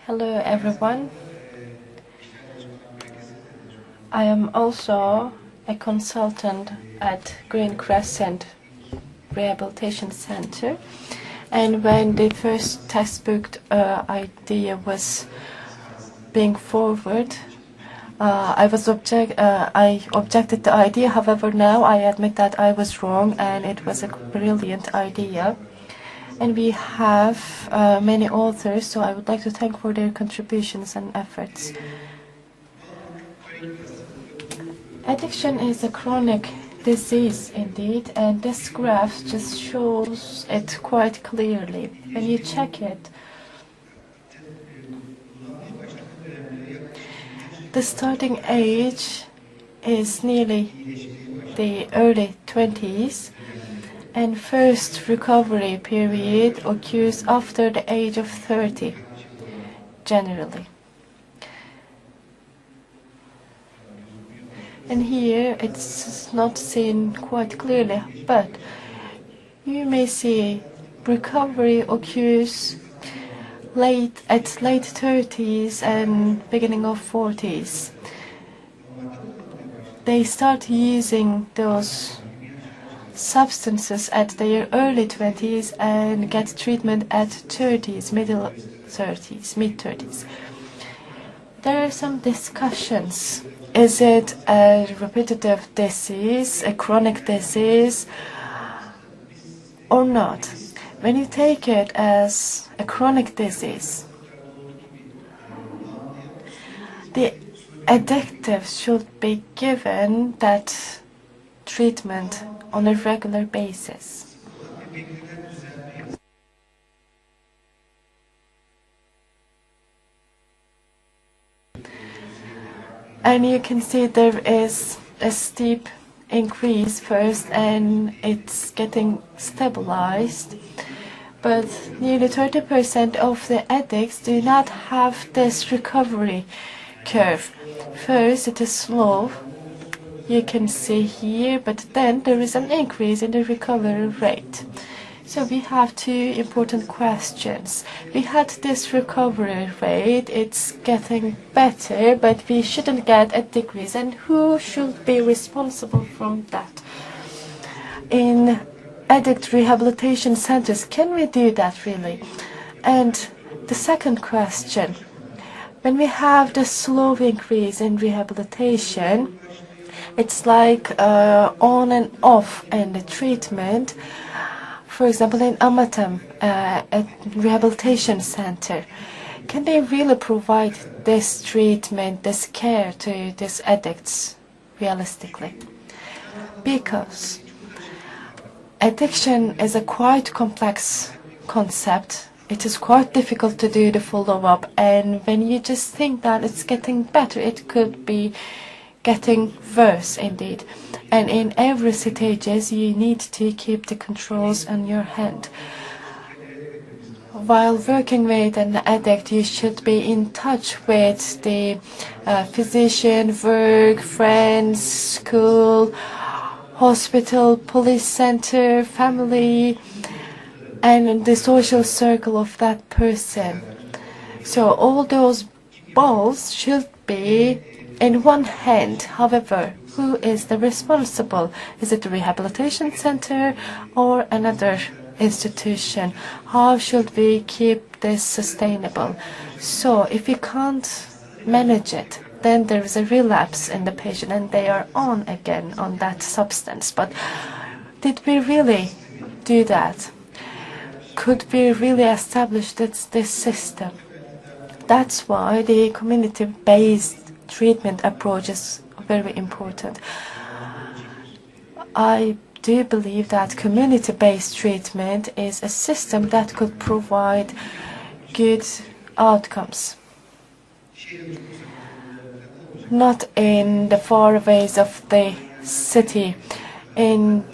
Hello everyone. I am also a consultant at Green Crescent Rehabilitation Center, and when the first textbook idea was being forwarded, I objected the idea. However, now I admit that I was wrong and it was a brilliant idea. And we have many authors, so I would like to thank for their contributions and efforts. Addiction is a chronic disease indeed, and this graph just shows it quite clearly. When you check it, the starting age is nearly the early 20s, and first recovery period occurs after the age of 30, generally. And here it's not seen quite clearly, but you may see recovery occurs late 30s and beginning of 40s. They start using those substances at their early 20s and get treatment at 30s, mid-30s. There are some discussions. Is it a repetitive disease, a chronic disease, or not? When you take it as a chronic disease, the addictive should be given that treatment on a regular basis. And you can see there is a steep increase first and it's getting stabilized. But nearly 30% of the addicts do not have this recovery curve. First, it is slow, you can see here, but then there is an increase in the recovery rate. So we have two important questions. We had this recovery rate, it's getting better, but we shouldn't get a decrease. And who should be responsible from that? In addict rehabilitation centers, can we do that really? And the second question, when we have the slow increase in rehabilitation, it's like on and off in the treatment. For example, in Amatem, a rehabilitation center, can they really provide this treatment, this care to these addicts realistically? Because addiction is a quite complex concept. It is quite difficult to do the follow-up, and when you just think that it's getting better, it could be getting worse indeed. And in every stages you need to keep the controls on your hand. While working with an addict, you should be in touch with the physician, work, friends, school, hospital, police center, family, and the social circle of that person. So all those balls should be in one hand. However, who is the responsible? Is it the rehabilitation center or another institution? How should we keep this sustainable? So if we can't manage it, then there is a relapse in the patient and they are on again on that substance. But did we really do that? Could we really establish this system? That's why the community-based treatment approach is very important. I do believe that community-based treatment is a system that could provide good outcomes. Not in the far ways of the city. In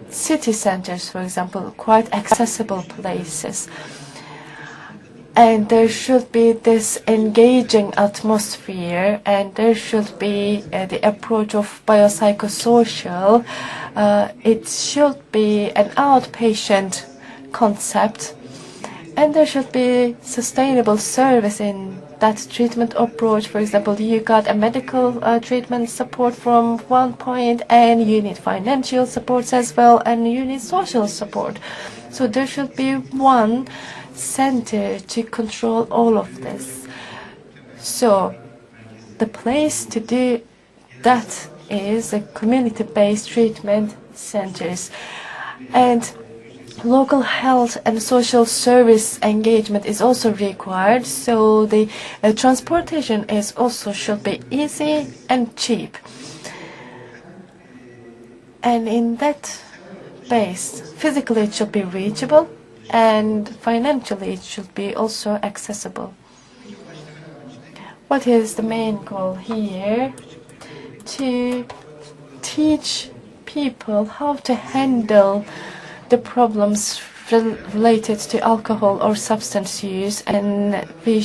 city centers, for example, quite accessible places. And there should be this engaging atmosphere, and there should be the approach of biopsychosocial. It should be an outpatient concept, And there should be sustainable service in that treatment approach. For example, you got a medical treatment support from one point, and you need financial supports as well, and you need social support. So there should be one center to control all of this. So the place to do that is a community-based treatment centers. And local health and social service engagement is also required, so the transportation is also should be easy and cheap. And in that base, physically it should be reachable, and financially it should be also accessible. What is the main goal here? To teach people how to handle the problems related to alcohol or substance use, and we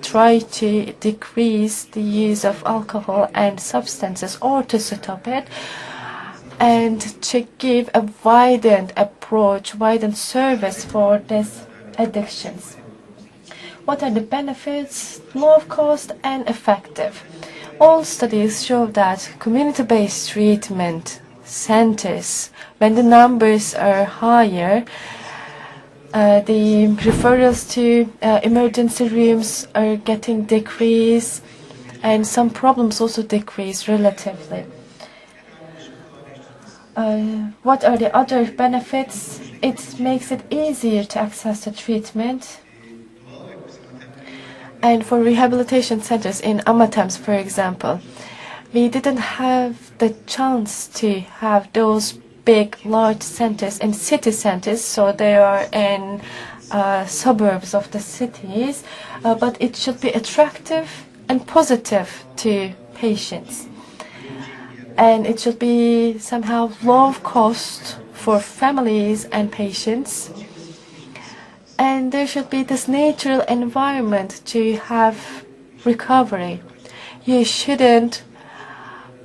try to decrease the use of alcohol and substances or to stop it, and to give a widened approach, widened service for these addictions. What are the benefits? Low cost and effective. All studies show that community-based treatment centers, when the numbers are higher, the referrals to emergency rooms are getting decreased, and some problems also decrease relatively. What are the other benefits? It makes it easier to access the treatment. And for rehabilitation centers in Amatem's, for example, we didn't have the chance to have those big, large centers in city centers, so they are in suburbs of the cities, but it should be attractive and positive to patients. And it should be somehow low cost for families and patients. And there should be this natural environment to have recovery. You shouldn't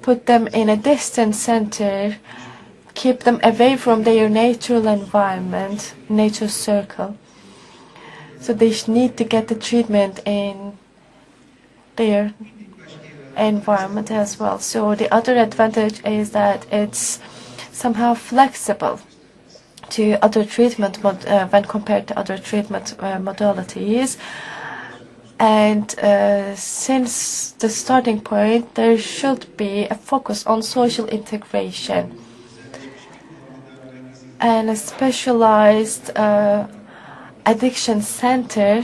put them in a distant center, keep them away from their natural environment, nature circle. So they need to get the treatment in their environment as well. So the other advantage is that it's somehow flexible to other treatment when compared to other treatment modalities. And since the starting point, there should be a focus on social integration. And a specialized addiction center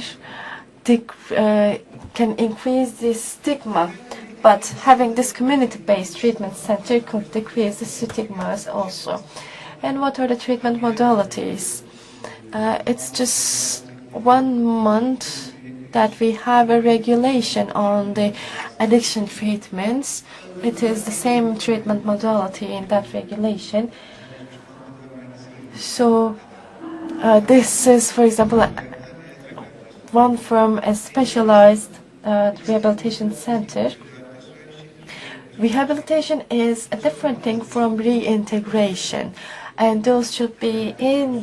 can increase the stigma, but having this community-based treatment center could decrease the stigmas also. And what are the treatment modalities? It's just 1 month that we have a regulation on the addiction treatments. It is the same treatment modality in that regulation. So this is, for example, one from a specialized rehabilitation center. Rehabilitation is a different thing from reintegration, and those should be in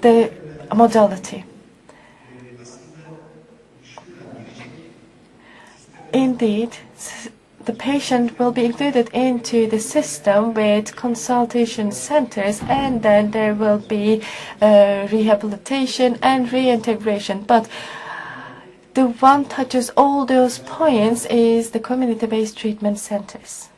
the modality. Indeed, the patient will be included into the system with consultation centers, and then there will be rehabilitation and reintegration. But the one touches all those points is the community-based treatment centers.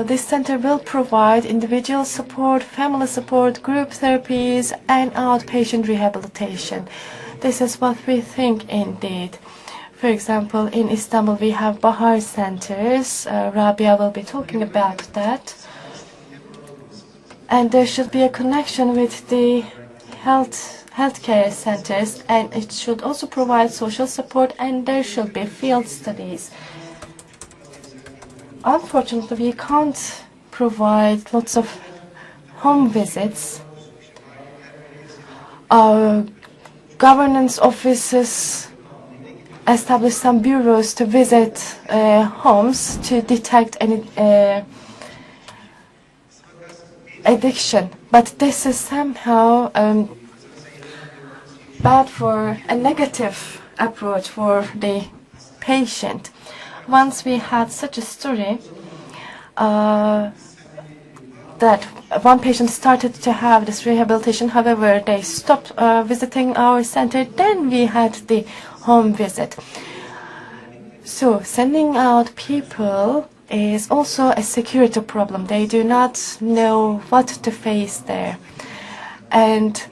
This center will provide individual support, family support, group therapies, and outpatient rehabilitation. This is what we think indeed. For example, in Istanbul we have Bahar centers. Rabia will be talking about that. And there should be a connection with the healthcare centers, and it should also provide social support, and there should be field studies. Unfortunately, we can't provide lots of home visits. Governance offices establish some bureaus to visit homes to detect any addiction, but this is somehow bad for a negative approach for the patient. Once we had such a story that one patient started to have this rehabilitation, however, they stopped visiting our center, then we had the home visit. So sending out people is also a security problem. They do not know what to face there. And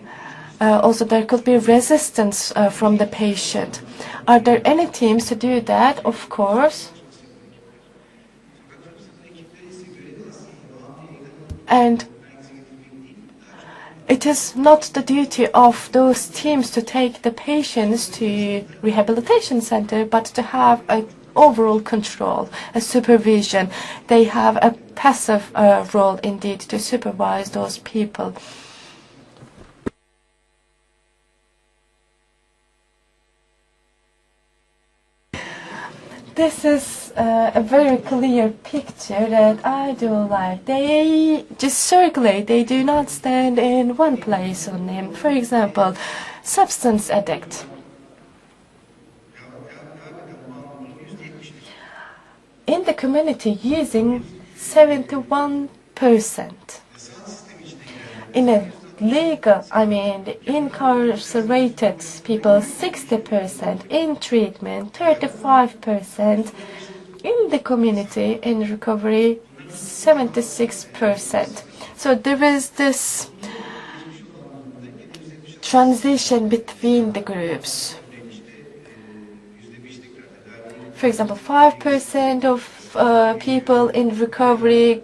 also there could be resistance from the patient. Are there any teams to do that? Of course. And it is not the duty of those teams to take the patients to rehabilitation center, but to have an overall control, a supervision. They have a passive role indeed to supervise those people. This is a very clear picture that I do like. They just circulate, they do not stand in one place on him. For example, substance addict. In the community, using 71%. In a legal, the incarcerated people, 60%, in treatment, 35%, in the community, in recovery, 76%. So there is this transition between the groups. For example, 5% of people in recovery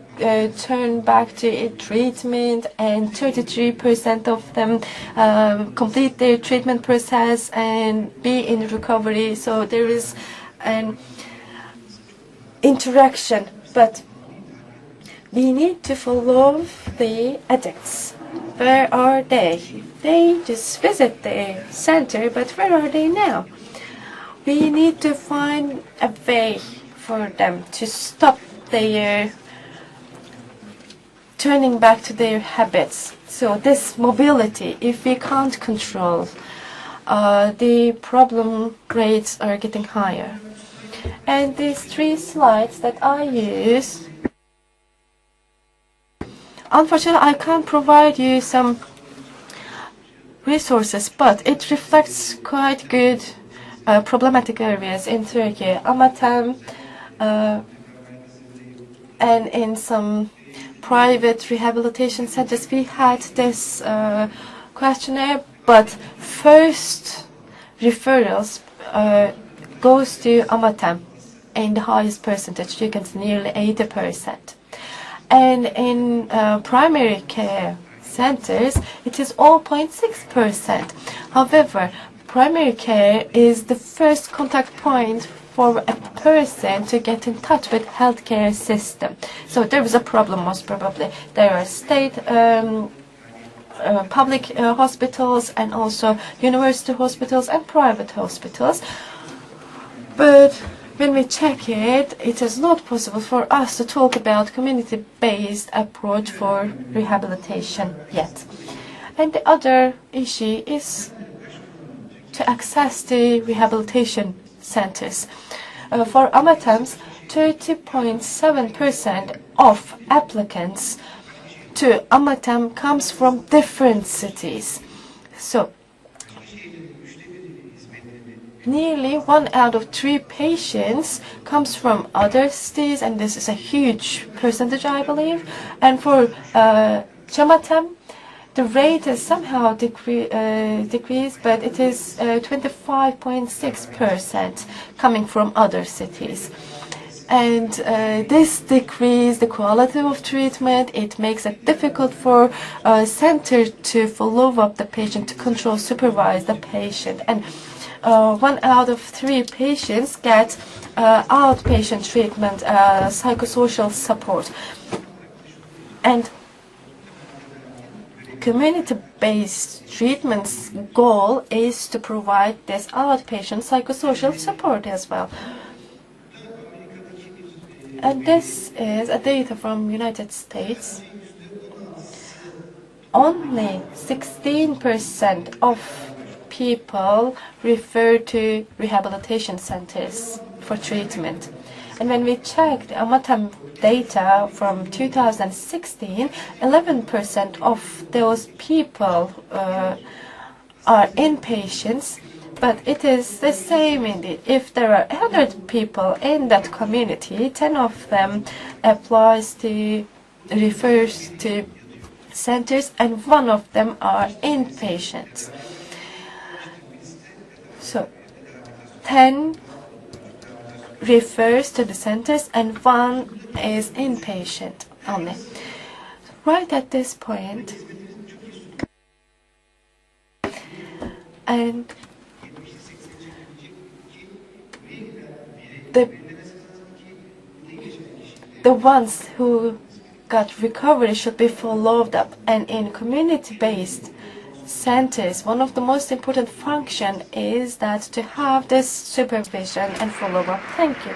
turn back to treatment, and 33% of them complete their treatment process and be in recovery. So there is an interaction, but we need to follow the addicts. Where are they? They just visit the center, but where are they now? We need to find a way for them to stop their turning back to their habits. So this mobility, if we can't control, the problem rates are getting higher. And these 3 slides that I use, unfortunately I can't provide you some resources, but it reflects quite good problematic areas in Turkey, Amatem, and in some private rehabilitation centers. We had this questionnaire, but first referrals goes to Amatem in the highest percentage. You can see nearly 80%. And in primary care centers, it is 0.6%. However, primary care is the first contact point for a person to get in touch with healthcare system. So there is a problem, most probably. There are state public hospitals, and also university hospitals and private hospitals. But when we check it, it is not possible for us to talk about community-based approach for rehabilitation yet. And the other issue is to access the rehabilitation centers. For Amatems, 30.7% of applicants to Amatem comes from different cities. So nearly 1 out of 3 patients comes from other cities, and this is a huge percentage, I believe. And for Chamatem, the rate is somehow decreased, but it is 25.6% coming from other cities. And this decreases the quality of treatment. It makes it difficult for a center to follow up the patient, to control, supervise the patient. And 1 out of 3 patients get outpatient treatment, psychosocial support. And community-based treatment's goal is to provide this outpatient psychosocial support as well. And this is a data from United States. only 16% of people refer to rehabilitation centers for treatment. And when we checked Amatam data from 2016, 11% of those people are inpatients, but it is the same indeed. If there are 100 people in that community, 10 of them refers to centers, and 1 of them are inpatients. So 10 refers to the centers and 1 is inpatient only. Right at this point, and the ones who got recovery should be followed up, and in community-based centers, one of the most important functions is that to have this supervision and follow-up. Thank you.